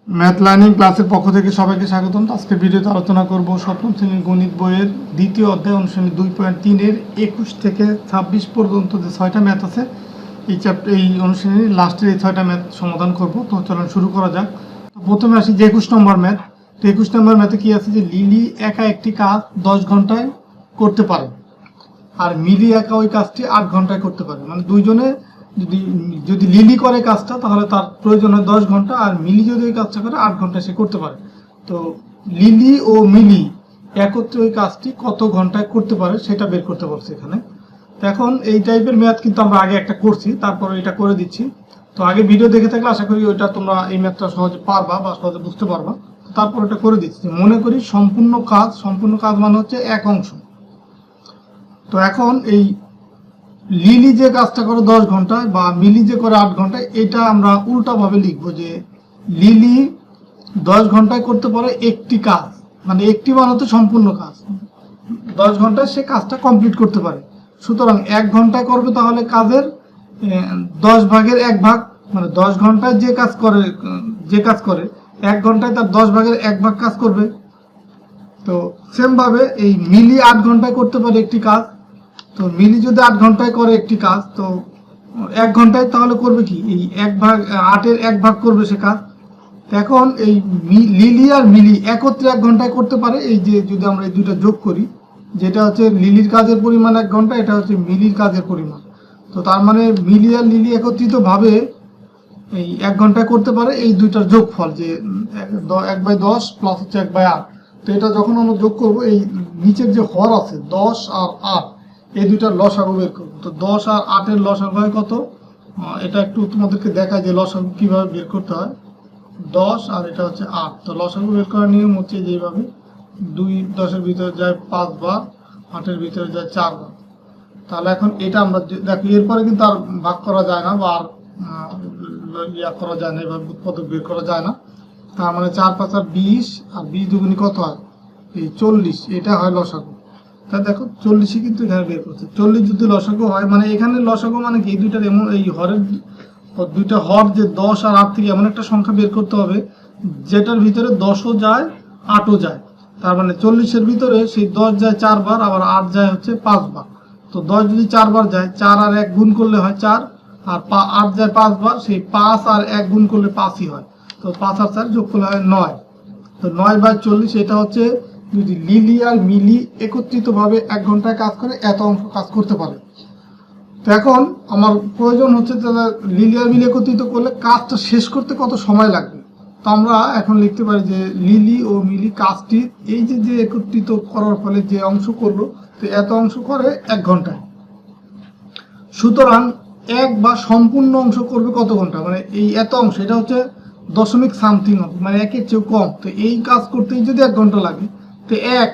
Math learning ক্লাসের পক্ষ থেকে সবাইকে স্বাগতম। আজকের ভিডিওতে আলোচনা করব সপ্তম শ্রেণীর গণিত বইয়ের দ্বিতীয় অধ্যায় অনুশীলনী ২.৩-এর ২১ থেকে ২৬ পর্যন্ত যে ৬টা ম্যাথ আছে এই অনুশীলনীর লাস্টের এই ৬টা ম্যাথ সমাধান করব। তো চলুন শুরু করা যাক। তো প্রথমে আসি যে ২১ নম্বর ম্যাথ। তো ২১ নম্বর ম্যাথে কি আছে যে লিলি একা একটি কাজ ১০ ঘন্টায় করতে পারে, আর মিলি একা ওই কাজটি ৮ ঘন্টায় করতে পারে। মানে দুইজনে যদি লিলি করে কাজটা তাহলে তার প্রয়োজন হয় ১০ ঘন্টা, আর মিলি যদি ওই কাজটা করে ৮ ঘন্টায় সে করতে পারে। তো লিলি ও মিলি একত্রে ওই কাজটি কত ঘন্টায় করতে পারে সেটা বের করতে বলছে এখানে। তো এখন এই টাইপের ম্যাথ কিন্তু আমরা আগে একটা করছি, তারপরে এটা করে দিচ্ছি। তো আগে ভিডিও দেখে থাকলে আশা করি ওইটা তোমরা এই ম্যাথটা সহজে পারবা বা সহজে বুঝতে পারবা। তারপর এটা করে দিচ্ছি। মনে করি সম্পূর্ণ কাজ মানে হচ্ছে এক অংশ। তো এখন এই লিলি যে কাজটা করে ১০ ঘন্টায় বা মিলি যে করে ৮ ঘন্টায়, এটা আমরা উল্টাভাবে লিখবো যে লিলি ১০ ঘন্টায় করতে পারে একটি কাজ, মানে একটি মানে হচ্ছে সম্পূর্ণ কাজ। ১০ ঘন্টায় সে কাজটা কমপ্লিট করতে পারে। সুতরাং ১ ঘন্টায় করবে তাহলে কাজের ১০ ভাগের ১ ভাগ, মানে ১০ ঘন্টায় যে কাজ করে ১ ঘন্টায় তার ১০ ভাগের ১ ভাগ কাজ করবে। তো সেমভাবে এই মিলি ৮ ঘন্টায় করতে পারে একটি কাজ। তো মিলি যদি ৮ ঘন্টায় করে একটি কাজ, তো ১ ঘন্টায় তাহলে করবে কি এই ৮-এর ১ ভাগ করবে সে কাজ। এখন এই লিলি আর মিলি একত্রে ১ ঘন্টায় করতে পারে। এই যে যদি আমরা এই দুইটা যোগ করি, যেটা হচ্ছে লিলির কাজের পরিমাণ ১ ঘন্টা, এটা হচ্ছে মিলির কাজের পরিমাণ। তো তার মানে মিলি আর লিলি একত্রিতভাবে এই ১ ঘন্টায় করতে পারে। এই দুইটার যোগফল যে ১/১০ প্লাস হচ্ছে ১/৮। তো এটা যখন আমরা যোগ করব, এই নিচের যে হর আছে ১০ আর ৮, এই দুইটার লসাগু বের করবো। তো ১০ আর ৮-এর লসাগু হয় কত? এটা একটু তোমাদেরকে দেখায় যে লসাগু কিভাবে বের করতে হয়। ১০ আর এটা হচ্ছে ৮। তো লসাগু বের করার নিয়ম হচ্ছে যেভাবে ২ ১০-এর ভিতরে যায় ৫ বার, ৮-এর ভিতরে যায় ৪ বার। তাহলে এখন এটা আমরা দেখো, এরপরে কিন্তু আর ভাগ করা যায় না বা আর করা যায় না, এভাবে উৎপাদক বের করা যায় না। তার মানে ৪-৫ আর ২০, আর ২০ দুগুণী কত হয়? এই ৪০। এটা হয় লসাগু। তা দেখো ৪০ই কিন্তু এখানে বের করছে। ৪০ যদি লসাগু হয়, মানে এখানে লসাগু মানে কি এই দুইটার এমন এই হরের দুইটা হর যে ১০ আর ৮ থেকে এমন একটা সংখ্যা বের করতে হবে যেটার ভিতরে ১০ও যায় ৮ও যায়। তার মানে ৪০-এর ভিতরে সেই ১০ যায় ৪ বার, আবার ৮ যায় হচ্ছে ৫ বার। তো ১০ যদি ৪ বার যায়, ৪ আর ১ গুণ করলে হয় ৪, আর ৮ যায় ৫ বার, সেই ৫ আর ১ গুণ করলে ৫ই হয়। তো ৫ আর ৪ যোগ করলে হয় ৯। তো ৯/৪০, এটা হচ্ছে যদি লিলি আর মিলি একত্রিতভাবে ১ ঘন্টায় কাজ করে এত অংশ কাজ করতে পারে। তো এখন আমার প্রয়োজন হচ্ছে তাহলে লিলি আর মিলি একত্রিত করলে কাজটা শেষ করতে কত সময় লাগবে। তো আমরা এখন লিখতে পারি যে লিলি ও মিলি কাজটি এই যে একত্রিত করার ফলে যে অংশ করলো, তো এত অংশ করে ১ ঘন্টায়। সুতরাং এক বা সম্পূর্ণ অংশ করবে কত ঘন্টা, মানে এই এত অংশ, এটা হচ্ছে দশমিক সামথিং, মানে ১-এর চেয়েও কম। তো এই কাজ করতেই যদি ১ ঘন্টা লাগে, তো এক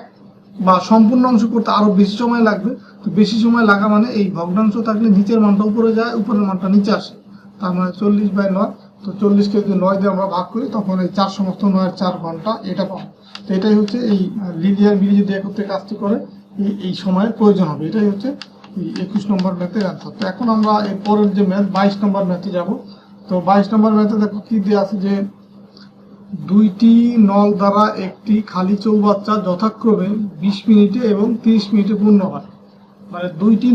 বা সম্পূর্ণ অংশ করতে আরো বেশি সময় লাগবে। তো বেশি সময় লাগা মানে এই ভগ্নাংশ থাকলে নিচের মানটা উপরে যায়, উপরের মানটা নিচে আসে। তার মানে 40/৯। তো 40-কে যদি ৯ দিয়ে আমরা ভাগ করি, তখন এই ৪ সমস্ত ৯-এর ৪ ঘন্টা এটা পাবো। তো এটাই হচ্ছে এই লিলি আর মিলি যদি একত্রে কাজটি করে এই সময়ের প্রয়োজন হবে। এটাই হচ্ছে এই ২১ নম্বর ম্যাথের অ্যান্সার। তো এখন আমরা এর পরের যে ম্যাথ ২২ নম্বর ম্যাথে যাব। তো ২২ নম্বর ম্যাথে দেখো কি দেওয়া আছে যে দুইটি নল দ্বারা একটি খালি চৌবাচ্চা যথাক্রমে ২০ মিনিটে এবং ৩০ মিনিটে পূর্ণ হয়। মানে দুইটি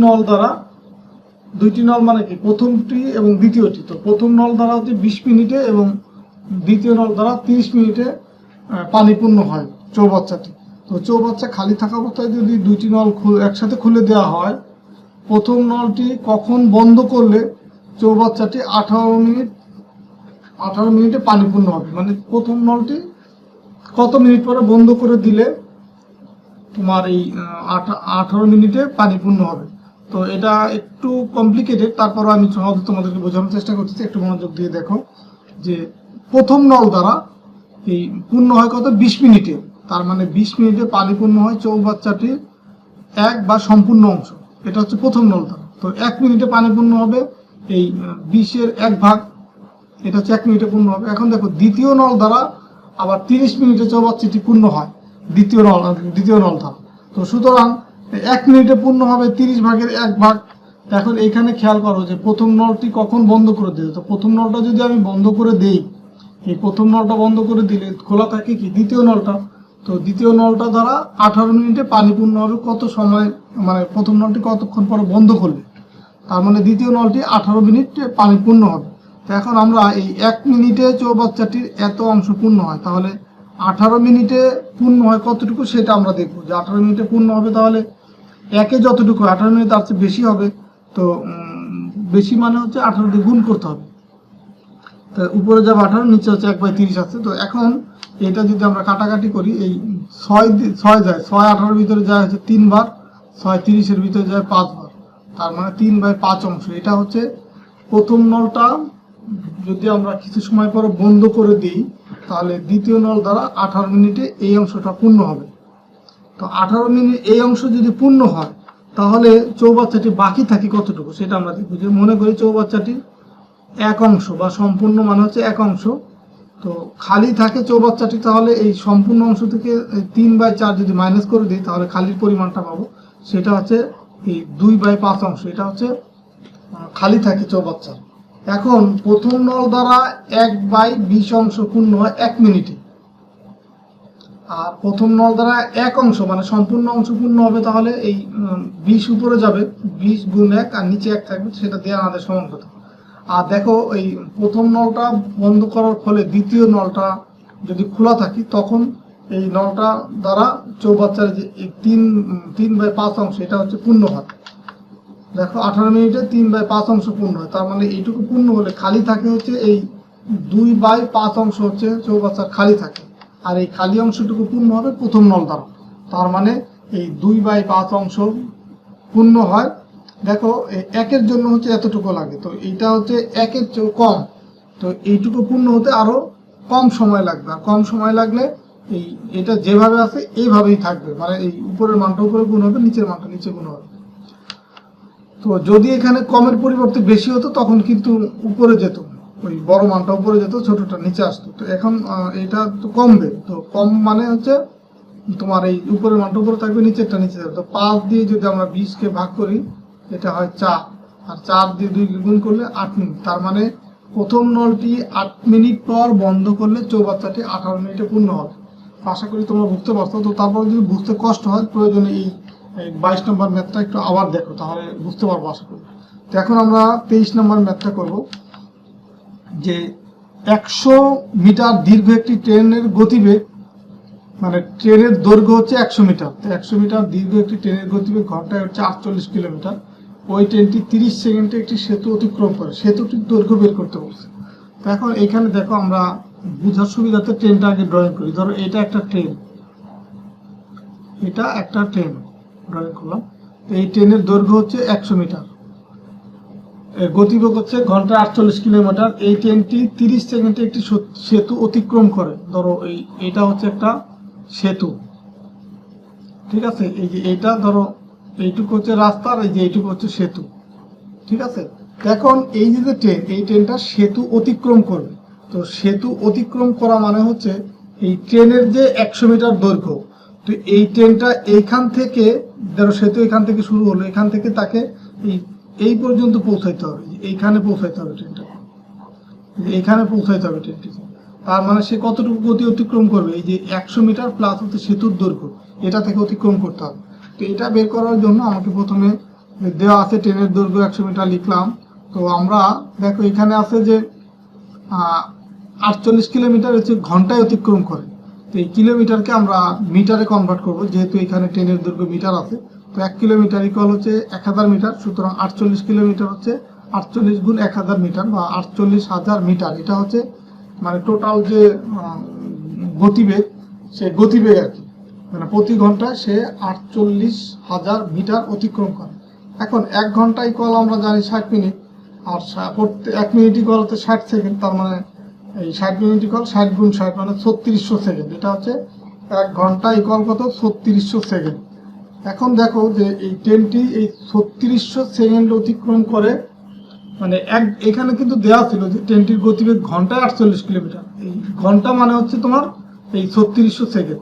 নল মানে কি, প্রথমটি এবং দ্বিতীয়টি। তো প্রথম নল দ্বারা হচ্ছে ২০ মিনিটে এবং দ্বিতীয় নল দ্বারা ৩০ মিনিটে পানি পূর্ণ হয় চৌবাচ্চাটি। তো চৌবাচ্চা খালি থাকা অবস্থায় যদি দুইটি নল একসাথে খুলে দেওয়া হয়, প্রথম নলটি কখন বন্ধ করলে চৌবাচ্চাটি ১৮ মিনিটে পানি পূর্ণ হবে। মানে প্রথম নলটি কত মিনিট পরে বন্ধ করে দিলে তোমার এই ১৮ মিনিটে পানি পূর্ণ হবে। তো এটা একটু কমপ্লিকেটেড, তারপরও আমি সহজে তোমাদেরকে বোঝানোর চেষ্টা করতেছি। একটু মনোযোগ দিয়ে দেখো যে প্রথম নল দ্বারা এই পূর্ণ হয় কত, ২০ মিনিটে। তার মানে ২০ মিনিটে পানি পূর্ণ হয় চৌবাচ্চাটির এক বা সম্পূর্ণ অংশ। এটা হচ্ছে প্রথম নল দ্বারা। তো ১ মিনিটে পানি পূর্ণ হবে এই ২০-এর ১ ভাগ, এটা হচ্ছে ১ মিনিটে পূর্ণ হবে। এখন দেখো দ্বিতীয় নল দ্বারা আবার ৩০ মিনিটে চৌবাচ্চাটি পূর্ণ হয় দ্বিতীয় নল দ্বারা। তো সুতরাং ১ মিনিটে পূর্ণ হবে ৩০ ভাগের ১ ভাগ। এখন এখানে খেয়াল করো যে প্রথম নলটি কখন বন্ধ করে দিল। তো প্রথম নলটা যদি আমি বন্ধ করে দেই এই প্রথম নলটা বন্ধ করে দিলে খোলা থাকে কি দ্বিতীয় নলটা। তো দ্বিতীয় নলটা দ্বারা 18 মিনিটে পানি পূর্ণ হবে কত সময়, মানে প্রথম নলটি কতক্ষণ পরে বন্ধ করলে, তার মানে দ্বিতীয় নলটি 18 মিনিটে পানি পূর্ণ হবে। তো এখন আমরা এই 1 মিনিটে চৌবাচ্চাটির এত অংশ পূর্ণ হয়, তাহলে 18 মিনিটে পূর্ণ হয় কতটুকু সেটা আমরা দেখবো। যে 18 মিনিটে পূর্ণ হবে তাহলে একে যতটুকু 18 মিনিট তার চেয়ে বেশি হবে, তো বেশি মানে হচ্ছে 18 দিয়ে গুণ করতে হবে। তো উপরে যাবে 18, নিচে হচ্ছে 1/30 আছে। তো এখন এটা যদি আমরা কাটাকাটি করি, এই 6 যায়, 6 18 ভিতরে যায় হচ্ছে 3 বার, 6 30 ভিতরে যায় 5 বার, তার মানে 3/5 অংশ। এটা হচ্ছে প্রথম নলটা যদি আমরা কিছু সময় পরে বন্ধ করে দিই তাহলে দ্বিতীয় নল দ্বারা 18 মিনিটে এই অংশটা পূর্ণ হবে। তো 18 মিনিট এই অংশ যদি পূর্ণ হয় তাহলে চৌবাচ্চাটি বাকি থাকে কতটুকু সেটা আমরা দেখব। যে মনে করি চৌবাচ্চাটি এক অংশ বা সম্পূর্ণ মানে হচ্ছে এক অংশ, তো খালি থাকে চৌবাচ্চাটি, তাহলে এই সম্পূর্ণ অংশ থেকে 3/4 যদি মাইনাস করে দিই তাহলে খালির পরিমাণটা পাবো, সেটা হচ্ছে এই 2/5 অংশ। এটা হচ্ছে খালি থাকে চৌবাচ্চা। এখন প্রথম নল দ্বারা 1/20 অংশ পূর্ণ হয় 1 মিনিটে, আর প্রথম নল দ্বারা 1 অংশ মানে সম্পূর্ণ অংশ পূর্ণ হবে, তাহলে এই 20 উপরে যাবে, 20 গুণ 1 আর নিচে 1 থাকবে, সেটা দিয়ে আমাদের সমান কথা। আর দেখো এই প্রথম নলটা বন্ধ করার ফলে দ্বিতীয় নলটা যদি খোলা থাকে তখন এই নলটা দ্বারা চৌবাচ্চার যে 3/5 অংশ এটা হচ্ছে পূর্ণ হয়। দেখো 18 মিনিটে 3/5 অংশ পূর্ণ হয়, তার মানে এইটুকু পূর্ণ হলে খালি থাকে হচ্ছে এই 2/5 অংশ হচ্ছে চৌবাচ্চার খালি থাকে, আর এই খালি অংশটুকু পূর্ণ হবে প্রথম নল দ্বারা, তার মানে এই 2/5 অংশ পূর্ণ হয়। দেখো একের জন্য হচ্ছে এতটুকু লাগে, তো এইটা হচ্ছে একের চেয়ে কম, তো এইটুকু পূর্ণ হতে আরো কম সময় লাগবে, আর কম সময় লাগলে এই এটা যেভাবে আছে এইভাবেই থাকবে, মানে এই উপরের মানটা উপরে গুণ হবে, নিচের মানটা নিচে গুণ হবে। তো যদি এখানে কমের পরিবর্তে বেশি হতো তখন কিন্তু উপরে যেত, ওই বড় মানটা উপরে যেত, ছোটটা নিচে আসতো। তো এখন এটা তো কমবে, তো কম মানে হচ্ছে তোমার এই উপরের মানটা উপরে থাকবে, নিচেরটা নিচে যাবে। তো 5 দিয়ে যদি আমরা 20-কে ভাগ করি এটা হয় 4, আর 4 দিয়ে 2 গুণ করলে 8 মিনিট, তার মানে প্রথম নলটি 8 মিনিট পর বন্ধ করলে চৌবাচ্চাটি 18 মিনিটে পূর্ণ হবে। আশা করি তোমরা বুঝতে পারছো। তো তারপর যদি বুঝতে কষ্ট হয় প্রয়োজনে এই 22 নম্বর ম্যাথটা একটু আবার দেখো, তাহলে বুঝতে পারবো আশা করি। তো এখন আমরা 23 নম্বর ম্যাথটা করব। যে 100 মিটার দীর্ঘ একটি ট্রেনের গতিবেগ, মানে ট্রেনের দৈর্ঘ্য হচ্ছে 100 মিটার, তো 100 মিটার দীর্ঘ একটি ট্রেনের গতিবেগ ঘন্টায় হচ্ছে 48 কিলোমিটার। ওই ট্রেনটি 30 সেকেন্ডে একটি সেতু অতিক্রম করে, সেতুটির দৈর্ঘ্য বের করতে বলছে। তো এখন এখানে দেখো আমরা বুঝার সুবিধাতে ট্রেনটা আগে ড্রয়িং করি। ধরো এটা একটা ট্রেন, এটা একটা ট্রেন ড্রয়িং করলাম। তো এই ট্রেনের দৈর্ঘ্য হচ্ছে 100 মিটার, গতিবেগ হচ্ছে ঘন্টায় 48 কিলোমিটার। এই ট্রেনটি 30 সেকেন্ডে একটি সেতু অতিক্রম করে। ধরো এটা হচ্ছে একটা সেতু, ঠিক আছে। এই যে এটা ধরো এইটুকু হচ্ছে রাস্তা, আর এই যে এইটুকু হচ্ছে সেতু, ঠিক আছে। এখন এই যে ট্রেন, এই ট্রেনটা সেতু অতিক্রম করবে। তো সেতু অতিক্রম করা মানে হচ্ছে এই ট্রেনের যে 100 মিটার দৈর্ঘ্য, তো এই ট্রেনটা এইখান থেকে, ধরো সেতু এখান থেকে শুরু হলো, এখান থেকে তাকে এই পর্যন্ত পৌঁছাইতে হবে, এইখানে পৌঁছাইতে হবে ট্রেনটা, এইখানে পৌঁছাইতে হবে ট্রেনটি। তার মানে সে কতটুকু গতি অতিক্রম করবে, এই যে 100 মিটার প্লাস হচ্ছে সেতুর দৈর্ঘ্য, এটা থেকে অতিক্রম করতে হবে। তো এটা বের করার জন্য আমাকে প্রথমে দেওয়া আছে ট্রেনের দৈর্ঘ্য 100 মিটার লিখলাম। তো আমরা দেখো এখানে আছে যে 48 কিলোমিটার হচ্ছে ঘন্টায় অতিক্রম করে। তো এই কিলোমিটারকে আমরা মিটারে কনভার্ট করব, যেহেতু এখানে ট্রেনের দৈর্ঘ্য মিটার আছে। তো 1 কিলোমিটার ইকুয়াল হচ্ছে 1000 মিটার, সুতরাং 48 কিলোমিটার হচ্ছে 48 গুণ 1000 মিটার বা 48,000 মিটার। এটা হচ্ছে মানে টোটাল যে গতিবেগ, সে গতিবেগ আর কি, মানে প্রতি ঘন্টায় সে 48,000 মিটার অতিক্রম করে। এখন 1 ঘন্টা ইকুয়াল আমরা জানি 60 মিনিট, আর 1 মিনিট ইকুয়াল হচ্ছে 60 সেকেন্ড, তার মানে এই 60 মিনিট ইকুয়াল 60 গুণ 60 মানে 3600 সেকেন্ড। এটা হচ্ছে 1 ঘন্টা ইকুয়াল কত, 3600 সেকেন্ড। এখন দেখো যে এই ট্রেনটি এই 3600 সেকেন্ড অতিক্রম করে, মানে এখানে কিন্তু দেওয়া ছিল যে ট্রেনটির গতিবেগ ঘন্টায় 48 কিলোমিটার। এই ঘন্টা মানে হচ্ছে তোমার এই 3600 সেকেন্ড,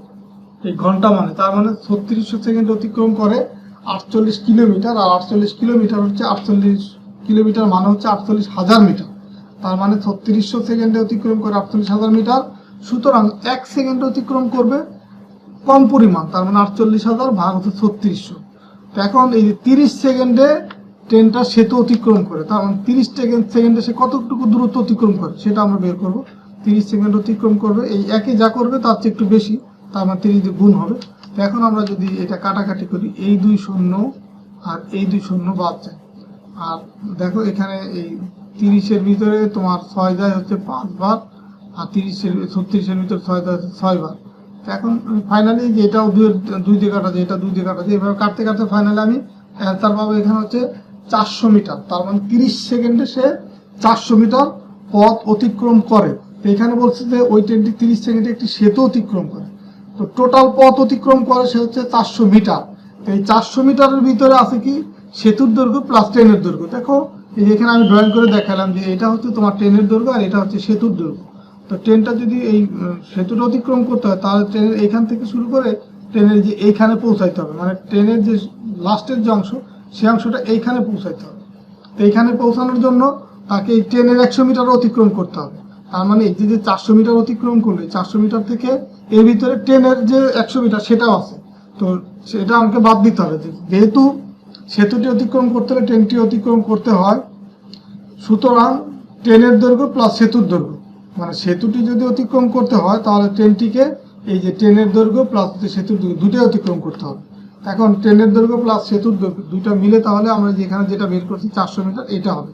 এই ঘন্টা মানে, তার মানে 3600 সেকেন্ড অতিক্রম করে 48 কিলোমিটার, আর 48 কিলোমিটার হচ্ছে 48 কিলোমিটার মানে হচ্ছে 48,000 মিটার। তার মানে 3600 সেকেন্ডে অতিক্রম করে 48,000 মিটার। সুতরাং 1 সেকেন্ডে অতিক্রম করবে কম পরিমাণ, তার মানে 48,000 ভাগ হচ্ছে 3600। তো এখন এই যে 30 সেকেন্ডে ট্রেনটা সেতু অতিক্রম করে, তার মানে 30 সেকেন্ডে সে কতটুকু দূরত্ব অতিক্রম করে সেটা আমরা বের করব। 30 সেকেন্ড অতিক্রম করবে, এই একই যা করবে তার চেয়ে একটু বেশি, তার মানে 30 দিয়ে গুণ হবে। তো এখন আমরা যদি এটা কাটাকাটি করি, এই 2 শূন্য আর এই 2 শূন্য বাদ যায়, আর দেখো এখানে এই 30-এর ভিতরে তোমার 6 যায় হচ্ছে 5 বার, আর 36-এর ভিতরে 6 যায় হচ্ছে 6 বার। এখন ফাইনালি যে এটাও 2 দিয়ে কাটা যায়, এটা 2 দিয়ে কাটা যায়, এভাবে কাটতে কাটতে ফাইনালি আমি অ্যান্সার পাবো এখানে হচ্ছে 400 মিটার। তার মানে 30 সেকেন্ডে সে 400 মিটার পথ অতিক্রম করে। তো এখানে বলছে যে ওই ট্রেনটি 30 সেকেন্ডে একটি সেতু অতিক্রম করে, তো টোটাল পথ অতিক্রম করে সে হচ্ছে 400 মিটার। তো এই 400 মিটারের ভিতরে আছে কি সেতুর দৈর্ঘ্য প্লাস ট্রেনের দৈর্ঘ্য। দেখো এই এখানে আমি ড্রয়িং করে দেখালাম যে এটা হচ্ছে তোমার ট্রেনের দৈর্ঘ্য আর এটা হচ্ছে সেতুর দৈর্ঘ্য। তো ট্রেনটা যদি এই সেতুটা অতিক্রম করতে হয় তাহলে ট্রেনের এইখান থেকে শুরু করে ট্রেনের যে এইখানে পৌঁছাইতে হবে, মানে ট্রেনের যে লাস্টের যে অংশ সেই অংশটা এইখানে পৌঁছাইতে হবে। তো এইখানে পৌঁছানোর জন্য তাকে এই ট্রেনের 100 মিটার অতিক্রম করতে হবে। তার মানে এই যে 400 মিটার অতিক্রম করলে 400 মিটার থেকে এর ভিতরে ট্রেনের যে 100 মিটার সেটাও আছে, তো সেটা আমাকে বাদ দিতে হবে। যেহেতু সেতুটি অতিক্রম করতে হলে ট্রেনটি অতিক্রম করতে হয়, সুতরাং ট্রেনের দৈর্ঘ্য প্লাস সেতুর দৈর্ঘ্য, মানে সেতুটি যদি অতিক্রম করতে হয় তাহলে ট্রেনটিকে এই যে ট্রেনের দৈর্ঘ্য প্লাস সেতুর দৈর্ঘ্য দুটোই অতিক্রম করতে হবে। এখন ট্রেনের দৈর্ঘ্য প্লাস সেতুর দৈর্ঘ্য দুইটা মিলে তাহলে আমরা যেখানে যেটা বের করছি 400 মিটার এটা হবে।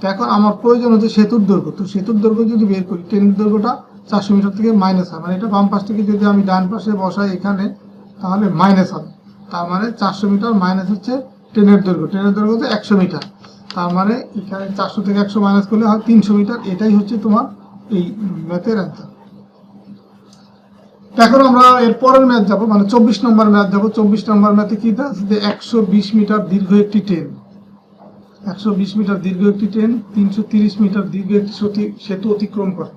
তো এখন আমার প্রয়োজন হচ্ছে সেতুর দৈর্ঘ্য, তো সেতুর দৈর্ঘ্য যদি বের করি ট্রেনের দৈর্ঘ্যটা 400 মিটার থেকে মাইনাস হয়, মানে এটা বাম পাশ থেকে যদি আমি ডান পাশে বসাই এখানে তাহলে মাইনাস হবে। তার মানে 400 মিটার মাইনাস হচ্ছে ট্রেনের দৈর্ঘ্য, ট্রেনের দৈর্ঘ্য হচ্ছে 100 মিটার। তার মানে এখানে 400 থেকে 100 মাইনাস করলে হয় 300 মিটার। এটাই হচ্ছে তোমার এই ম্যাথের অ্যান্সার। এখন আমরা এর পরের ম্যাথ যাবো, মানে 24 নম্বর ম্যাথ যাবো। 24 নম্বর ম্যাথে কি আছে যে 120 মিটার দীর্ঘ একটি ট্রেন, 120 মিটার দীর্ঘ একটি ট্রেন 330 মিটার দীর্ঘ একটি সেতু অতিক্রম করে।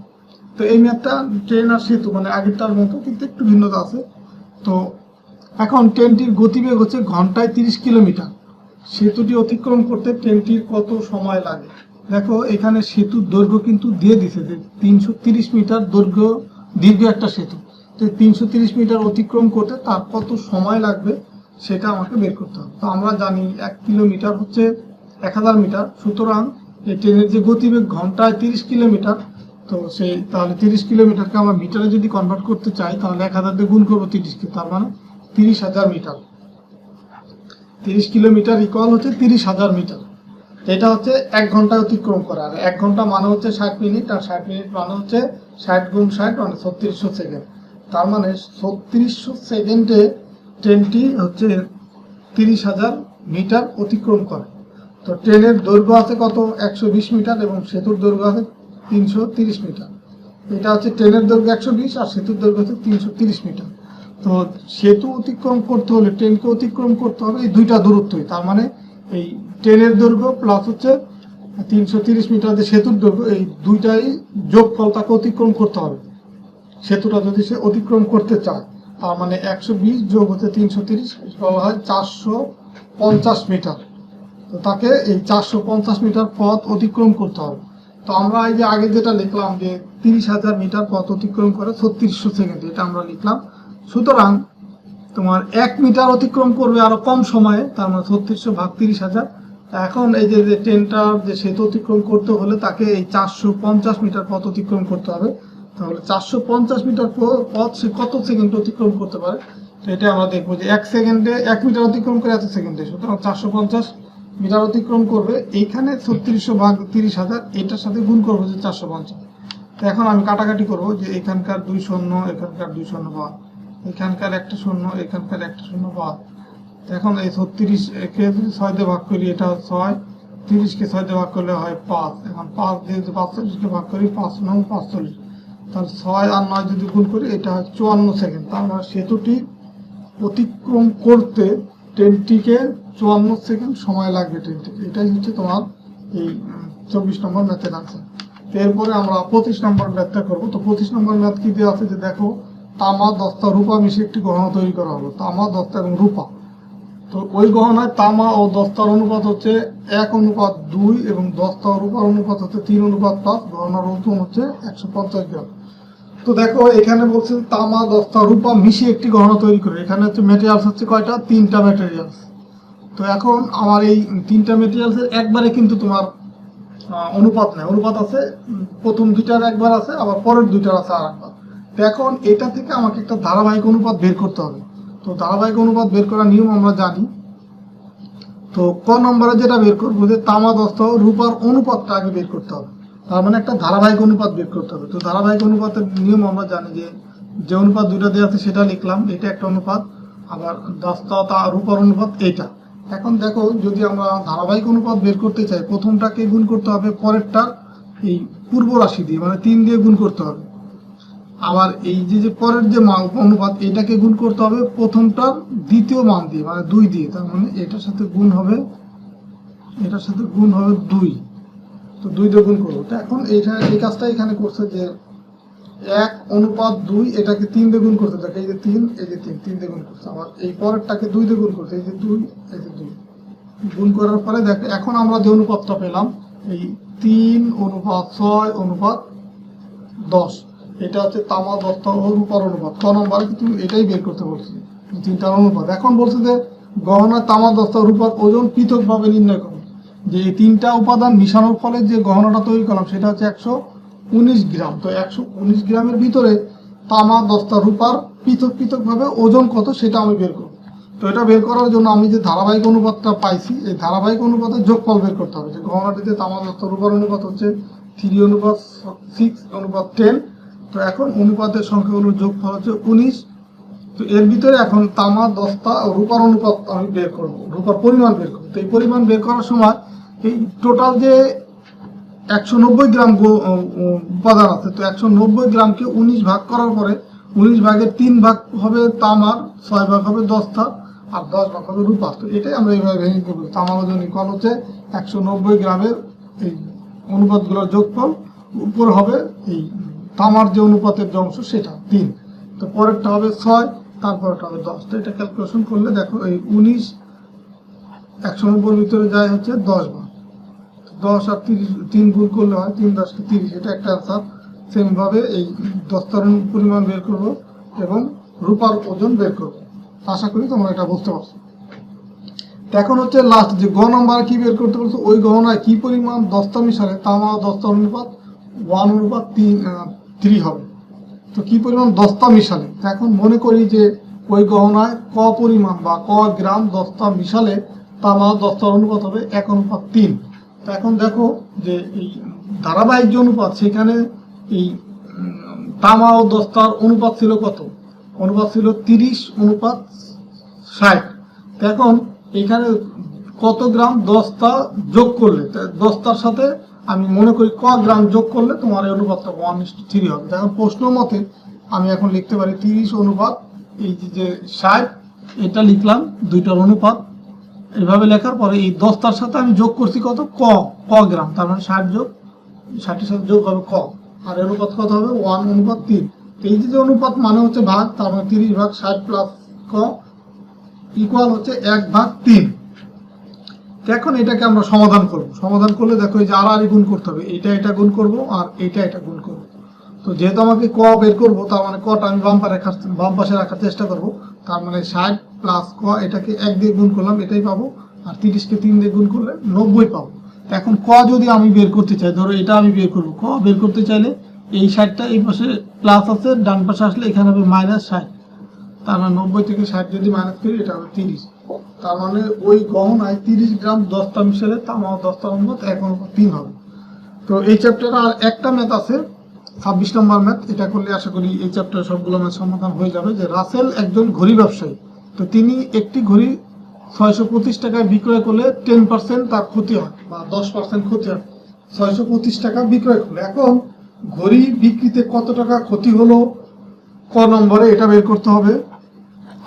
তো এই ম্যাথটা ট্রেন আর সেতু মানে আগেরটার মতো কিন্তু একটু ভিন্নতা আছে। তো এখন ট্রেনটির গতিবেগ হচ্ছে ঘন্টায় 30 কিলোমিটার, সেতুটি অতিক্রম করতে ট্রেনটির কত সময় লাগে? দেখো এখানে সেতুর দৈর্ঘ্য কিন্তু দিয়ে দিছে যে 330 মিটার দীর্ঘ একটা সেতু, তো 330 মিটার অতিক্রম করতে তার কত সময় লাগবে সেটা আমাকে বের করতে হবে। তো আমরা জানি 1 কিলোমিটার হচ্ছে 1000 মিটার, সুতরাং এই ট্রেনের যে গতিবেগ ঘন্টায় 30 কিলোমিটার, তো সেই তাহলে 30 কিলোমিটারকে আমরা মিটারে যদি কনভার্ট করতে চাই তাহলে 1000 দিয়ে গুণ করবো 30কে, তার মানে 30,000 মিটার। 30 কিলোমিটার ইকুয়াল হচ্ছে 30,000 মিটার। এটা হচ্ছে 1 ঘন্টায় অতিক্রম করা, আর 1 ঘন্টা মানে হচ্ছে 60 মিনিট, আর 60 মিনিট মানে হচ্ছে 60 গুণ 60 মানে 3600 সেকেন্ড। তার মানে 3600 সেকেন্ডে ট্রেনটি হচ্ছে 30,000 মিটার অতিক্রম করে। তো ট্রেনের দৈর্ঘ্য আছে কত? 120 মিটার এবং সেতুর দৈর্ঘ্য আছে 330 মিটার। এটা হচ্ছে ট্রেনের দৈর্ঘ্য 120 আর সেতুর দৈর্ঘ্য হচ্ছে 330 মিটার। তো সেতু অতিক্রম করতে হলে ট্রেনকে অতিক্রম করতে হবে এই দুইটা দূরত্বই, তার মানে এই ট্রেনের দৈর্ঘ্য প্লাস হচ্ছে 330 মিটার যে সেতুর দৈর্ঘ্য, এই দুইটাই যোগফল তাকে অতিক্রম করতে হবে সেতুটা যদি সে অতিক্রম করতে চায়। তার মানে 120 যোগ হচ্ছে 330 বলা হয় 450 মিটার। তো তাকে এই 450 মিটার পথ অতিক্রম করতে হবে। তো আমরা এই যে আগে যেটা লিখলাম যে 30,000 মিটার পথ অতিক্রম করে 3600 সেকেন্ড, এটা আমরা লিখলাম। সুতরাং তোমার 1 মিটার অতিক্রম করবে আরো কম সময়ে, তার মানে 3600 ভাগ 30,000। এখন এই যে ট্রেনটার যে সেতু অতিক্রম করতে হলে তাকে এই 450 মিটার পথ অতিক্রম করতে হবে। তাহলে 450 মিটার পথ সে কত সেকেন্ড অতিক্রম করতে পারে, তো এটা আমরা দেখবো যে 1 সেকেন্ডে 1 মিটার অতিক্রম করে এত সেকেন্ডে, সুতরাং 450 মিটার অতিক্রম করবে। এইখানে 3600 ভাগ 30,000 এটার সাথে গুণ করবো যে 450। তো এখন আমি কাটাকাটি করবো যে এখানকার 2 শূন্য এখানকার 2 শূন্য বাদ, এখানকার একটা শূন্য এখানকার একটা শূন্য বাদ। এখন এই 36 কে যদি 6 দিয়ে ভাগ করি এটা 6, 30 কে 6 দিয়ে ভাগ করলে হয় 5। এখন 5 দিয়ে যদি 45 কে ভাগ করি 5 9 45, তাহলে 6 আর 9 যদি গুণ করি এটা হয় 54 সেকেন্ড। তার মানে সেতুটি অতিক্রম করতে ট্রেনটিকে 54 সেকেন্ড সময় লাগবে ট্রেনটিকে। এটাই হচ্ছে তোমার এই 24 নম্বর ম্যাথের আনসার। এরপরে আমরা 25 নম্বর ম্যাথটা করবো। তো 25 নম্বর ম্যাথ কি দেওয়া আছে যে দেখো তামা, দস্তা, রূপা মিশিয়ে একটি গহনা তৈরি করা হলো। তামা, দস্তা এবং রূপা, তো ওই গহনায় তামা ও দস্তার অনুপাত হচ্ছে 1:2 এবং দস্তা ও রূপার অনুপাত হচ্ছে 3:5। গহনার ওজন হচ্ছে 150 গ্রাম। তো দেখো এখানে বলছে তামা দস্তা রূপা মিশিয়ে একটি গহনা তৈরি করে। এখানে হচ্ছে ম্যাটেরিয়ালস হচ্ছে কয়টা, 3টা ম্যাটেরিয়ালস। তো এখন আমার এই 3টা ম্যাটেরিয়ালসের একবারে কিন্তু তোমার অনুপাত নেই, অনুপাত আছে প্রথম 2টার একবার আছে, আবার পরের 2টার আছে আর একবার। তো এখন এটা থেকে আমাকে একটা ধারাবাহিক অনুপাত বের করতে হবে। তো ধারাবাহিক অনুপাত বের করার নিয়ম আমরা জানি। তো ক নম্বরে যেটা বের করবো যে তামা দস্তা ও রূপার অনুপাতটা আগে বের করতে হবে, তার মানে একটা ধারাবাহিক অনুপাত বের করতে হবে। তো ধারাবাহিক অনুপাতের নিয়ম আমরা জানি যে অনুপাত 2টা দেওয়া আছে সেটা লিখলাম, এটা একটা অনুপাত, আবার দস্তা রূপার অনুপাত এইটা। এখন দেখো যদি আমরা ধারাবাহিক অনুপাত বের করতে চাই, প্রথমটাকে গুণ করতে হবে পরেরটার এই পূর্ব রাশি দিয়ে, মানে 3 দিয়ে গুণ করতে হবে। আবার এই যে পরের যে অনুপাত এটাকে গুণ করতে হবে প্রথমটার দ্বিতীয় মান দিয়ে, মানে 2 দিয়ে। তার মানে এটার সাথে গুণ হবে, এটার সাথে গুণ হবে 2। তো 2 দিয়ে গুণ করবো। তো এখন এই কাজটা এখানে করছে যে 1:2 এটাকে 3 দিয়ে গুণ করতে থাকে, এই যে 3, এই যে 3 দিয়ে গুণ করছে। আবার এই পরেরটাকে 2 দিয়ে গুণ করতে, এই যে 2, এই যে 2 গুণ করার পরে দেখো এখন আমরা যে অনুপাতটা পেলাম এই 3:6:10, এটা হচ্ছে তামা দস্তা ও রূপার অনুপাত। ক নম্বর কিন্তু এটাই বের করতে বলছি, 3টার অনুপাত। এখন বলছে যে গহনা তামা দস্তা রূপার ওজন পৃথকভাবে নির্ণয় করুন। যে এই 3টা উপাদান মিশানোর ফলে যে গহনাটা তৈরি করলাম সেটা হচ্ছে 119 গ্রাম। তো 119 গ্রামের ভিতরে তামা দস্তা রূপার পৃথকভাবে ওজন কত সেটা আমি বের করব। তো এটা বের করার জন্য আমি যে ধারাবাহিক অনুপাতটা পাইছি এই ধারাবাহিক অনুপাতের যোগফল বের করতে হবে। যে গহনাটিতে তামা দস্তা রূপার অনুপাত হচ্ছে 3:6:10। তো এখন অনুপাতের সংখ্যাগুলোর যোগফল হচ্ছে 19। তো এর ভিতরে এখন তামা দস্তা ও রূপার অনুপাত আমি বের করব, রূপার পরিমাণ বের করব। তো এই পরিমাণ বের করার সময় এই টোটাল যে 190 গ্রাম উপাদান আছে, তো 190 গ্রামকে 19 ভাগ করার পরে 19 ভাগের 3 ভাগ হবে তামার, 6 ভাগ হবে দস্তা, আর 10 ভাগ হবে রূপার। তো এটাই আমরা এইভাবে ভেঙে করবো। তামার ওজন ইকুয়াল হচ্ছে 190 গ্রামের এই অনুপাতগুলোর যোগফল, উপর হবে এই তামার যে অনুপাতের যে অংশ সেটা 3, তো পরেরটা হবে 6, তারপরটা হবে 10। তো এটা ক্যালকুলেশন করলে দেখো এই 19 190 ভিতরে যায় হচ্ছে 10 ভাগ, 10 আর 30 3 গুণ করলে হয় 3 10 কে 30, এটা একটা আনসার। সেম ভাবে এই দস্তার পরিমাণ বের করব এবং রূপার ওজন বের করব। আশা করি তোমরা এটা বুঝতে পারছো। এখন হচ্ছে লাস্ট যে গ নাম্বার কি বের করতে বলছো, ওই গহনায় কি পরিমাণ দস্তা মিশালে তামা ও দস্তার অনুপাত 1:3 হবে। তো কি পরিমাণ দস্তা মিশালে, এখন মনে করি যে ওই গহনায় ক পরিমাণ বা ক গ্রাম দস্তা মিশালে তামা ও দস্তার অনুপাত হবে 1:3। তো এখন দেখো যে এই ধারাবাহিক যে অনুপাত সেখানে এই তামা ও দস্তার অনুপাত ছিল কত, অনুপাত ছিল 30:60। তো এখন এখানে কত গ্রাম দস্তা যোগ করলে, দস্তার সাথে আমি মনে করি ক গ্রাম যোগ করলে তোমার এই অনুপাতটা 1:3 হবে। এখন প্রশ্ন মতে আমি এখন লিখতে পারি 30 এই যে 60, এটা লিখলাম 2টার অনুপাত। এইভাবে লেখার পরে এই দস্তার সাথে আমি যোগ করছি কত, ক গ্রাম, তার মানে 60 60-এর সাথে যোগ হবে ক, আর অনুপাত কত হবে 1:3। এই যে অনুপাত মানে হচ্ছে ভাগ, তার মানে 30 ভাগ 60 প্লাস ক ইকুয়াল হচ্ছে 1/3। এখন এটাকে আমরা সমাধান করব। সমাধান করলে দেখো এই যে আর গুণ করতে হবে, এটা গুণ করব আর এটা গুণ করব। তো যেহেতু আমাকে ক বের করব, তার মানে কটা আমি বাম পাশে রাখার চেষ্টা করব। তার মানে 60 প্লাস ক, এটাকে 1 দিয়ে গুণ করলাম এটাই পাবো, আর 30-কে 3 দিয়ে গুণ করলে 90 পাবো। এখন ক যদি আমি বের করতে চাই, ধরো এটা আমি বের করব, ক বের করতে চাইলে এই 60টা এই পাশে প্লাস আছে, ডান পাশে আসলে এখানে হবে -60। তার মানে 90 থেকে 60 যদি মাইনাস করি এটা হবে 30। তার মানে ওই গহনায় 30 গ্রাম দস্তা মিশালে তামা ও দস্তার অনুপাত 1:3 হবে। তো এই চ্যাপ্টারে আর একটা ম্যাথ আছে, 26 নম্বর ম্যাথ। এটা করলে আশা করি এই চ্যাপ্টারে সবগুলো ম্যাথ সমাধান হয়ে যাবে। যে রাসেল একজন ঘড়ি ব্যবসায়ী, তো তিনি একটি ঘড়ি 625 টাকায় বিক্রয় করলে 10% তার ক্ষতি হয় বা 10% ক্ষতি হয়। 625 টাকা বিক্রয় করলে এখন ঘড়ি বিক্রিতে কত টাকা ক্ষতি হলো ক নম্বরে এটা বের করতে হবে।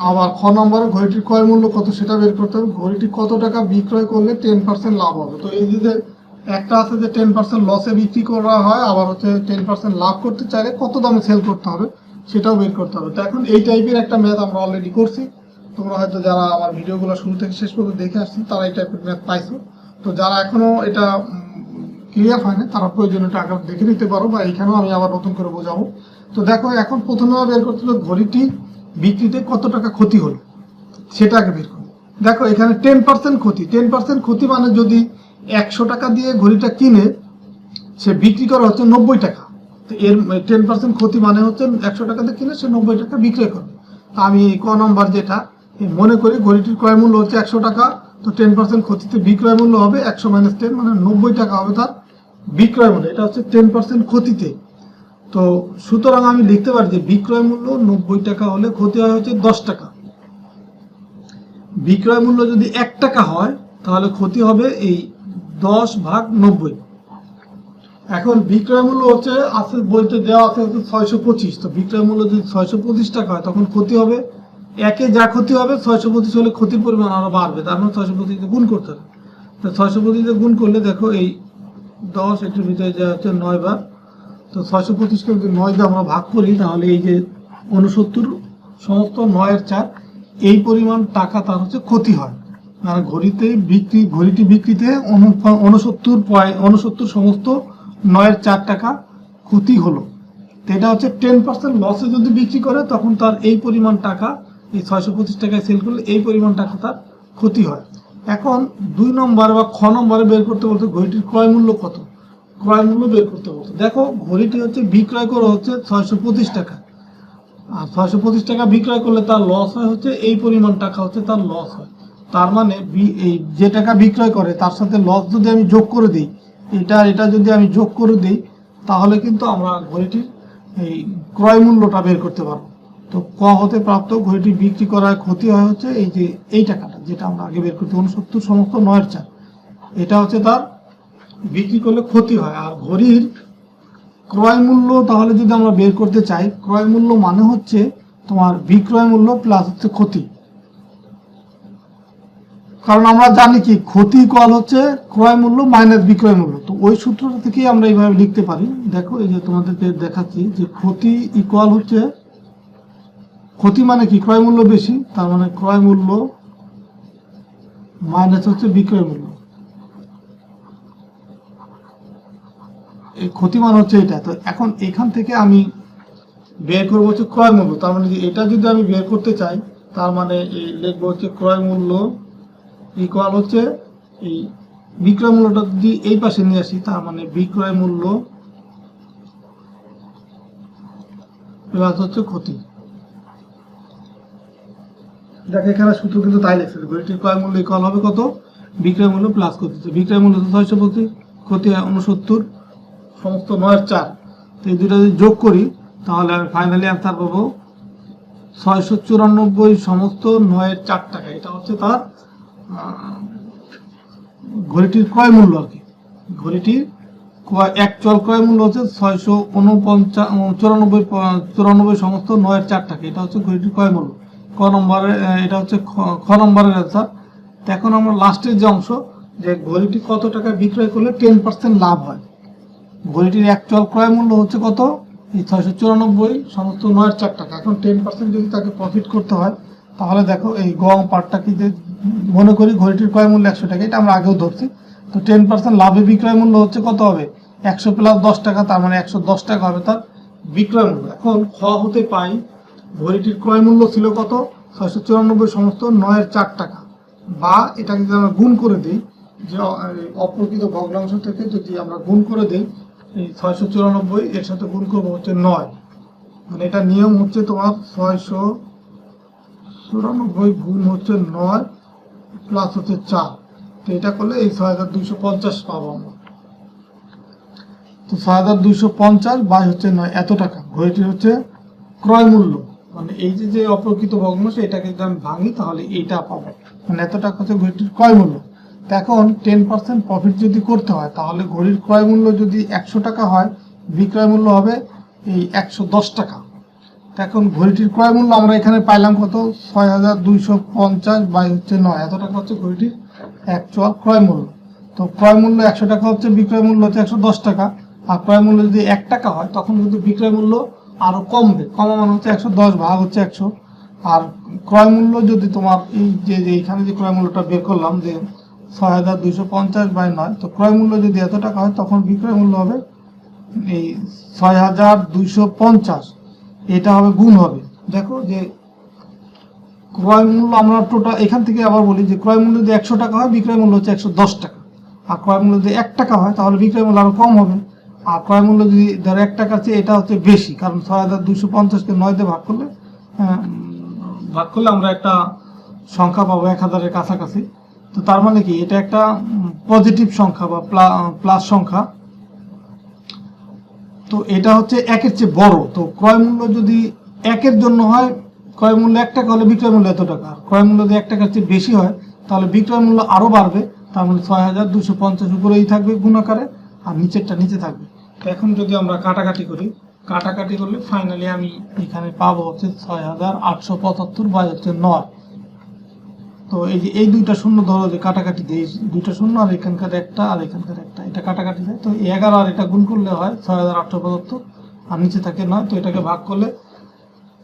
আবার খ নম্বরে ঘড়িটির ক্রয় মূল্য কত সেটা বের করতে হবে। ঘড়িটি কত টাকা বিক্রয় করলে 10% লাভ হবে। তো এই যে একটা আছে যে 10% লসে বিক্রি করা হয়, আবার হচ্ছে 10% লাভ করতে চাইলে কত দামে সেল করতে হবে সেটাও বের করতে হবে। তো এখন এই টাইপের একটা ম্যাথ আমরা অলরেডি করছি। তোমরা হয়তো যারা আমার ভিডিওগুলো শুরু থেকে শেষ পর্যন্ত দেখে আসছো তারা এই টাইপের ম্যাথ পাইছো। তো যারা এখনো এটা ক্লিয়ার হয় না তারা প্রয়োজনীয় টাকা দেখে নিতে পারো, বা এখানেও আমি আবার নতুন করে বোঝাবো। তো দেখো এখন প্রথমে বের করতে হলো ঘড়িটি বিক্রিতে কত টাকা ক্ষতি হলো সেটা আগে বের করো। দেখো এখানে 10% ক্ষতি, 10% ক্ষতি মানে যদি 100 টাকা দিয়ে ঘড়িটা কিনে সে বিক্রি করা হচ্ছে 90 টাকা, তো এর 10% ক্ষতি মানে হচ্ছে 100 টাকা দিয়ে কিনে সে 90 টাকা বিক্রয় করবে। তো আমি ক নম্বর যেটা মনে করি ঘড়িটির ক্রয় মূল্য হচ্ছে 100 টাকা, তো 10% ক্ষতিতে বিক্রয় মূল্য হবে 100 - 10 মানে 90 টাকা হবে তার বিক্রয় মূল্য। এটা হচ্ছে 10% ক্ষতিতে। তো সুতরাং আমি লিখতে পারি যে বিক্রয় মূল্য 90 টাকা হলে ক্ষতি হয় হচ্ছে 10 টাকা। বিক্রয় মূল্য যদি 1 টাকা হয় তাহলে ক্ষতি হবে এই 10/90। এখন বিক্রয় মূল্য হচ্ছে আছে বইতে দেওয়া আছে হচ্ছে 625, তো বিক্রয় মূল্য যদি 625 টাকা হয় তখন ক্ষতি হবে, একে যা ক্ষতি হবে 625 হলে ক্ষতির পরিমাণ আরো বাড়বে, তার মানে 625 দিয়ে গুণ করতে হবে। তো 625 দিয়ে গুণ করলে দেখো এই 10 এটার ভিতরে যা হচ্ছে 9 বার, তো 625কে যদি 9 দিয়ে আমরা ভাগ করি তাহলে এই যে 69 সমস্ত 9/4 এই পরিমাণ টাকা তার হচ্ছে ক্ষতি হয়। মানে ঘড়িটি বিক্রিতে 69 সমস্ত 9/4 টাকা ক্ষতি হলো। তো এটা হচ্ছে 10% লসে যদি বিক্রি করে তখন তার এই পরিমাণ টাকা, এই 625 টাকায় সেল করলে এই পরিমাণ টাকা তার ক্ষতি হয়। এখন 2 নম্বর বা খ নম্বরে বের করতে বলতে ঘড়িটির ক্রয় মূল্য কত, ক্রয় মূল্য বের করতে বলতে। দেখো ঘড়িটি হচ্ছে বিক্রয় করা হচ্ছে 625 টাকা, আর 625 টাকা বিক্রয় করলে তার লস হয় হচ্ছে এই পরিমাণ টাকা হচ্ছে তার লস হয়। তার মানে এই যে টাকা বিক্রয় করে তার সাথে লস যদি আমি যোগ করে দিই, এটা যদি আমি যোগ করে দিই তাহলে কিন্তু আমরা ঘড়িটির এই ক্রয় মূল্যটা বের করতে পারবো। তো ক হতে প্রাপ্ত ঘড়িটি বিক্রি করার ক্ষতি হয় হচ্ছে এই যে এই টাকাটা যেটা আমরা আগে বের করতে 69 সমস্ত 9/4, এটা হচ্ছে তার বিক্রি করলে ক্ষতি হয়। আর ঘড়ির ক্রয় মূল্য তাহলে যদি আমরা বের করতে চাই, ক্রয় মূল্য মানে হচ্ছে তোমার বিক্রয় মূল্য প্লাস হচ্ছে ক্ষতি। কারণ আমরা জানি কি ক্ষতি ইকুয়াল হচ্ছে ক্রয় মূল্য মাইনাস বিক্রয় মূল্য, তো ওই সূত্রটা থেকেই আমরা এইভাবে লিখতে পারি। দেখো এই যে তোমাদেরকে দেখাচ্ছি যে ক্ষতি ইকুয়াল হচ্ছে, ক্ষতি মানে কি ক্রয় মূল্য বেশি, তার মানে ক্রয় মূল্য মাইনাস হচ্ছে বিক্রয় মূল্য, এই ক্ষতি মান হচ্ছে এটা। তো এখন এখান থেকে আমি বের করবো হচ্ছে ক্রয় মূল্য, তার মানে এটা যদি আমি বের করতে চাই তার মানে এই লিখবো হচ্ছে ক্রয় মূল্য ইকুয়াল হচ্ছে এই বিক্রয় মূল্যটা যদি এই পাশে নিয়ে আসি তার মানে বিক্রয় মূল্য প্লাস হচ্ছে ক্ষতি। দেখো এখানে সূত্র কিন্তু তাই লিখছে, ঘড়িটির ক্রয় মূল্য ইকুয়াল হবে কত, বিক্রয় মূল্য প্লাস ক্ষতি। বিক্রয় মূল্য 625, ক্ষতি 69 সমস্ত 9/4, তো এই দুটো যদি যোগ করি তাহলে আমি ফাইনালি অ্যান্সার পাবো 694 সমস্ত 9/4 টাকা। এটা হচ্ছে তার ঘড়িটির ক্রয় মূল্য আর কি। ঘড়িটির অ্যাকচুয়াল ক্রয় মূল্য হচ্ছে 694 সমস্ত 9/4 টাকা। এটা হচ্ছে ঘড়িটির ক্রয় মূল্য। ক নম্বরে এটা হচ্ছে খ নম্বরের অ্যান্সার। এখন আমরা লাস্টের যে অংশ যে ঘড়িটি কত টাকা বিক্রয় করলে 10% লাভ হয়। ঘড়িটির অ্যাকচুয়াল ক্রয় মূল্য হচ্ছে কত, এই 694 সমস্ত 9/4 টাকা। এখন 10% যদি তাকে প্রফিট করতে হয় তাহলে দেখো এই গম পার্টটা কি যে মনে করি ঘড়িটির ক্রয় মূল্য 100 টাকা, এটা আমরা আগেও ধরছি। তো 10% লাভে বিক্রয় মূল্য হচ্ছে কত হবে, 100 প্লাস 10 টাকা, তার মানে 110 টাকা হবে তার বিক্রয় মূল্য। এখন খ হতে পাই ঘড়িটির ক্রয় মূল্য ছিল কত, 694 সমস্ত 9/4 টাকা, বা এটাকে যদি আমরা গুণ করে দিই যে অপ্রকৃত ভগ্নাংশ থেকে যদি আমরা গুণ করে দিই এই 694 এর সাথে গুণ করবো হচ্ছে 9, মানে এটা নিয়ম হচ্ছে তোমার 694 গুণ হচ্ছে 9 প্লাস হচ্ছে 4, তো এটা করলে এই 6250 পাবো আমরা। তো 6250 বাই হচ্ছে 9, এত টাকা ঘড়িটির হচ্ছে ক্রয় মূল্য। মানে এই যে অপ্রকৃত ভগ্নাংশ এটাকে যদি আমি ভাঙি তাহলে এইটা পাবো, মানে এত টাকা হচ্ছে ঘড়িটির ক্রয় মূল্য। এখন 10% প্রফিট যদি করতে হয় তাহলে ঘড়ির ক্রয় মূল্য যদি 100 টাকা হয়, বিক্রয় মূল্য হবে এই 110 টাকা। এখন ঘড়িটির ক্রয় মূল্য আমরা এখানে পাইলাম কত, 6250 বাই হচ্ছে 9, এত টাকা হচ্ছে ঘড়িটির অ্যাকচুয়াল ক্রয় মূল্য। তো ক্রয় মূল্য 100 টাকা হচ্ছে, বিক্রয় মূল্য হচ্ছে 110 টাকা। আর ক্রয় মূল্য যদি 1 টাকা হয় তখন কিন্তু বিক্রয় মূল্য আরো কমবে, কমা মানে হচ্ছে 110 ভাগ হচ্ছে 100, আর ক্রয় মূল্য যদি তোমার এই যে এইখানে যে ক্রয় মূল্যটা বের করলাম যে ৬,২৫০/৯, তো ক্রয় মূল্য যদি এত টাকা হয় তখন বিক্রয় মূল্য হবে এই ৬,২৫০, এটা হবে গুণ হবে। দেখো যে ক্রয় মূল্য আমরা টোটাল এখান থেকে আবার বলি যে ক্রয় মূল্য যদি ১০০ টাকা হয় বিক্রয় মূল্য হচ্ছে ১১০ টাকা, আর ক্রয় মূল্য যদি ১ টাকা হয় তাহলে বিক্রয় মূল্য আরো কম হবে। আর ক্রয় মূল্য যদি ধরো ১ টাকার চেয়ে এটা হচ্ছে বেশি, কারণ ৬,২৫০কে ৯ দিয়ে ভাগ করলে আমরা একটা সংখ্যা পাবো ১,০০০-এর কাছাকাছি। তো তার মানে কি এটা একটা পজিটিভ সংখ্যা বা প্লাস সংখ্যা। তো এটা হচ্ছে ১-এর চেয়ে বড়। তো ক্রয় মূল্য যদি ১-এর জন্য হয়, ক্রয় মূল্য ১ টাকা হলে বিক্রয় মূল্য এত টাকা, আর ক্রয় মূল্য যদি ১ টাকার চেয়ে বেশি হয় তাহলে বিক্রয় মূল্য আরো বাড়বে। তার মানে ৬,২৫০ উপরেই থাকবে গুণ আকারে, আর নিচেরটা নিচে থাকবে। তো এখন যদি আমরা কাটাকাটি করি, কাটাকাটি করলে ফাইনালি আমি এখানে পাবো হচ্ছে ৬,৮৭৫ হচ্ছে ৯। তো এই যে এই দুইটা শূন্য ধরো যে কাটাকাটি দিয়ে দুইটা শূন্য আর এখানকার একটা আর এখানকার একটা, এটা কাটাকাটি যায়। তো ১১ আর এটা গুণ করলে হয় ৬,৮৭৫ আর নিচে থাকে ৯। তো এটাকে ভাগ করলে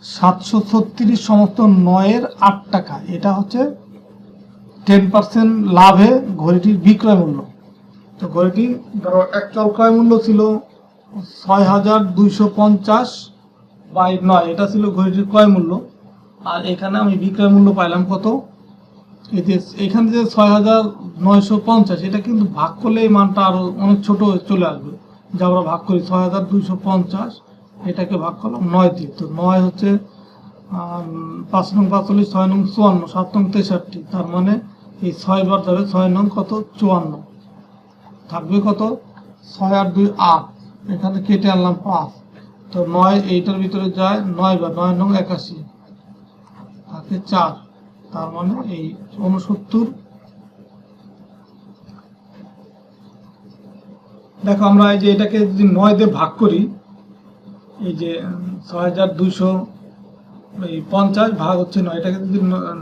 ৭৩৬ সমস্ত ৯-এর ৮ টাকা, এটা হচ্ছে 10% লাভে ঘড়িটির বিক্রয় মূল্য। তো ঘড়িটি ধরো অ্যাকচুয়াল ক্রয় মূল্য ছিল ৬,২৫০/৯, এটা ছিল ঘড়িটির ক্রয় মূল্য। আর এখানে আমি বিক্রয় মূল্য পাইলাম কত, এই যে এখানে যে ৬,৯৫০, এটা কিন্তু ভাগ করলে এই মানটা আরো অনেক ছোট চলে আসবে। যা আমরা ভাগ করি ৬,২৫০, এটাকে ভাগ করলাম ৯ দিয়ে। তো ৯ হচ্ছে ৫ নং ৪৫, ৬ নং ৫৪, ৭ নং ৬৩। তার মানে এই ৬ বার যাবে, ৬ নং কত ৫৪, থাকবে কত ৬ আর ২ ৮, এখানে কেটে আনলাম ৫। তো ৯ এইটার ভিতরে যায় ৯ বার, ৯ নং ৮১ থাকে ৪। তার মানে এই ৬৯। দেখো আমরা এই যে এটাকে যদি ৯ দিয়ে ভাগ করি, এই যে ৬,২৫০ ভাগ হচ্ছে ৯, এটাকে যদি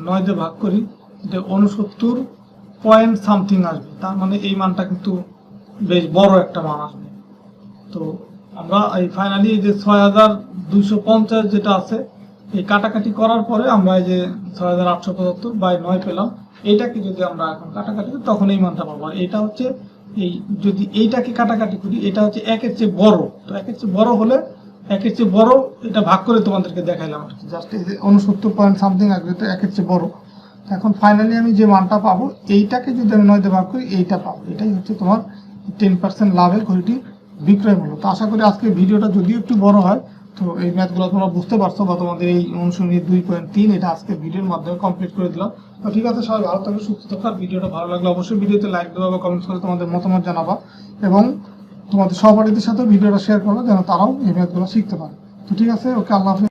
৯ দিয়ে ভাগ করি, এটা ৬৯ পয়েন্ট সামথিং আসবে। তার মানে এই মানটা কিন্তু বেশ বড় একটা মান আসবে। তো আমরা এই ফাইনালি এই যে ৬,২৫০ যেটা আছে, এই কাটাকাটি করার পরে আমরা এই যে ৬,৮৭৫/৯ পেলাম। এইটাকে যদি আমরা এখন কাটাকাটি করি তখন এই মানটা পাবো। এটা হচ্ছে এই যদি এইটাকে কাটাকাটি করি, এটা হচ্ছে ১-এর চেয়ে বড়। তো ১-এর চেয়ে বড় হলে ১-এর চেয়ে বড় এটা ভাগ করে তোমাদেরকে দেখাইলাম আর কি, জাস্ট এই যে ৬৯ পয়েন্ট সামথিং আসবে, তো ১-এর চেয়ে বড়। এখন ফাইনালি আমি যে মানটা পাবো, এইটাকে যদি আমি ৯ দিয়ে ভাগ করি এইটা পাবো। এটাই হচ্ছে তোমার 10% লাভের ঘড়িটি বিক্রয় মূল্য। তো আশা করি আজকের ভিডিওটা যদিও একটু বড় হয়, তো এই ম্যাথগুলো তোমরা বুঝতে পারছো বা তোমাদের এই অনুশীলনী 2.3 এটা আজকে ভিডিওর মাধ্যমে কমপ্লিট করে দিলাম। তো ঠিক আছে, সবাই ভালো থাকবে, সুস্থ থাকবে। ভিডিওটা ভালো লাগলে অবশ্যই ভিডিওতে লাইক দেবা বা কমেন্টস করে তোমাদের মতামত জানাবা, এবং তোমাদের সহপাঠীদের সাথে ভিডিওটা শেয়ার করো যেন তারাও এই ম্যাথগুলো শিখতে পারে। তো ঠিক আছে, ওকে, আল্লাহ হাফেজ।